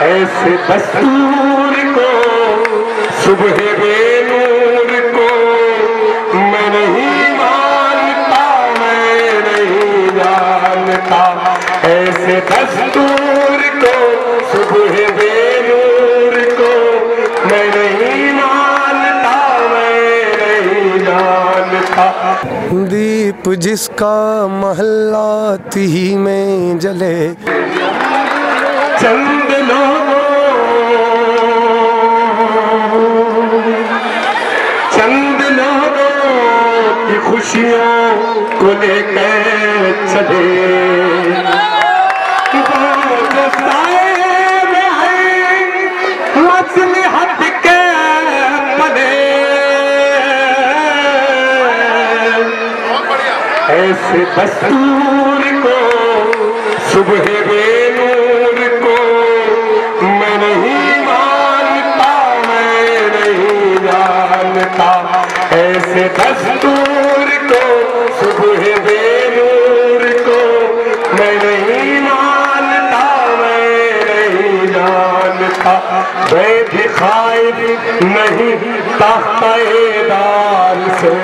ऐसे दस्तूर को सुबह बेनूर को मैं नहीं मानता, मैं नहीं जानता। ऐसे दस्तूर को सुबह बेनूर को मैं नहीं मानता, मैं नहीं जानता। दीप जिसका महल्ला ही में जले, चंद लोगों की खुशियों को लेकर चले, वो साए में है मसलहत के पले। ऐसे दस्तूर को सुबह बेनूर को मैं नहीं मानता, मैं नहीं जानता। ऐसे दस्तूर को सुबह बेनूर को मैं नहीं मानता, मैं नहीं जानता। मैं भी खाइफ नहीं तख्ते-ए-दार से,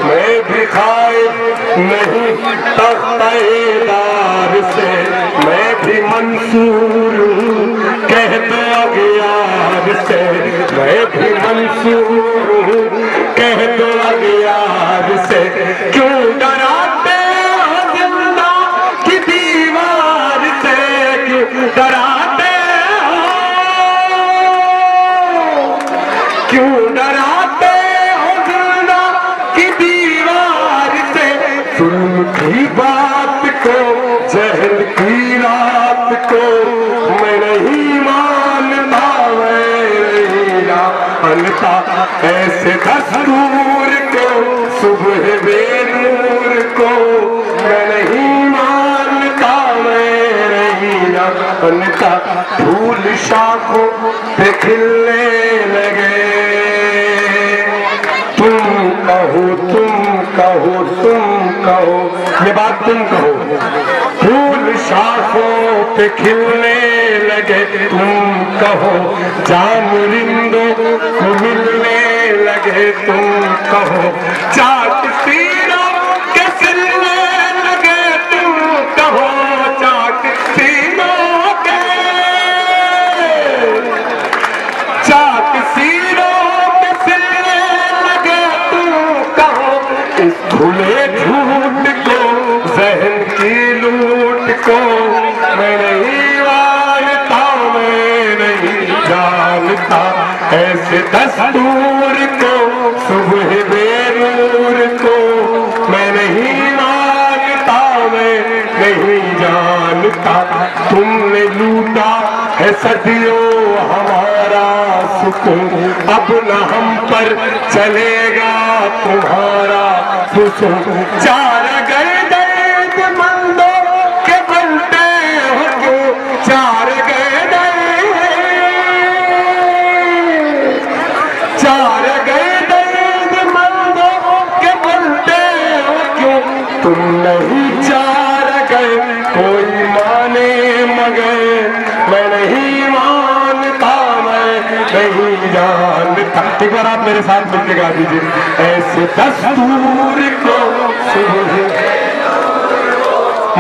मैं भी खाइफ नहीं तख्ते-ए-दार से। मैं भी मंसूर हूँ कह दो अगियार से, मैं भी मंसूर हूँ कह दो अगियार से। क्यों डराते हो जिंदा की दीवार से, क्यों डराते हो, क्यों डराते हो जिंदा की दीवार से। जुल्म की बात को, जहल की रात को मैं नहीं मानता, मैं नहीं जानता। ऐसे दस्तूर को सुबह बेनूर को मैं नहीं मानता, मैं नहीं जानता। फूल शाखों पे खिलने लगे, तुम कहो, तुम कहो, तुम कहो, ये बात तुम कहो। फूल शाखों पे खिलने लगे, तुम कहो। जामुरिंदों को मिलने लगे, तुम कहो। चाट सीनों के सिलने लगे, तुम कहो। चाट सीनों के, चाट सीनों के सिलने लगे, तुम कहो। इस खुले झूठ को, जहन की लूट को मैं नहीं मानता, मैं नहीं जानता। ऐसे दस्तूर को सुबह बेनूर को मैं नहीं मानता, मैं नहीं जानता। तुमने लूटा है सदियों हमारा सुकून, अब न हम पर चलेगा तुम्हारा हुस्न। चार गए दर्दमंदों के बनते हो क्यों, चार गए दर्दमंदों के बनते हो क्यों। तुम नहीं चार गए कोई माने मगर, मैं नहीं मानता, मैं नहीं जानता। एक बार आप मेरे साथ मिलके गा दीजिए। ऐसे दस्तूर को सुबह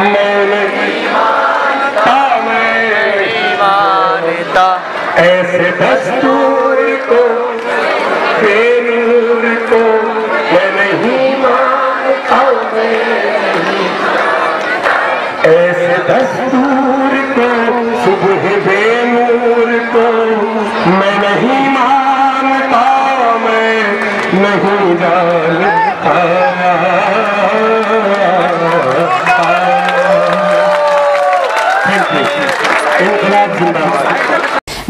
मैं नहीं मानता, मैं नहीं मानता। ऐसे दस्तूर को बेनूर को मैं नहीं मानता, ऐसे दस्तूर को सुबह बेनूर को मैं नहीं मानता, मैं नहीं जानता।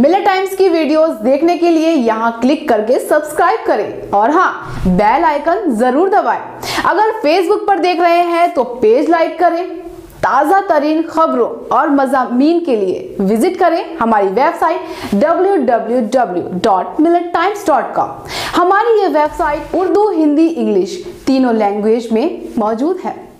मिलर टाइम्स की वीडियोस देखने के लिए यहाँ क्लिक करके सब्सक्राइब करें और हाँ, बेल आइकन जरूर दबाएं। अगर फेसबुक पर देख रहे हैं तो पेज लाइक करें। ताज़ा तरीन खबरों और मज़ामीन के लिए विजिट करें हमारी वेबसाइट www.millertimes.com। हमारी ये वेबसाइट उर्दू, हिंदी, इंग्लिश तीनों लैंग्वेज में मौजूद है।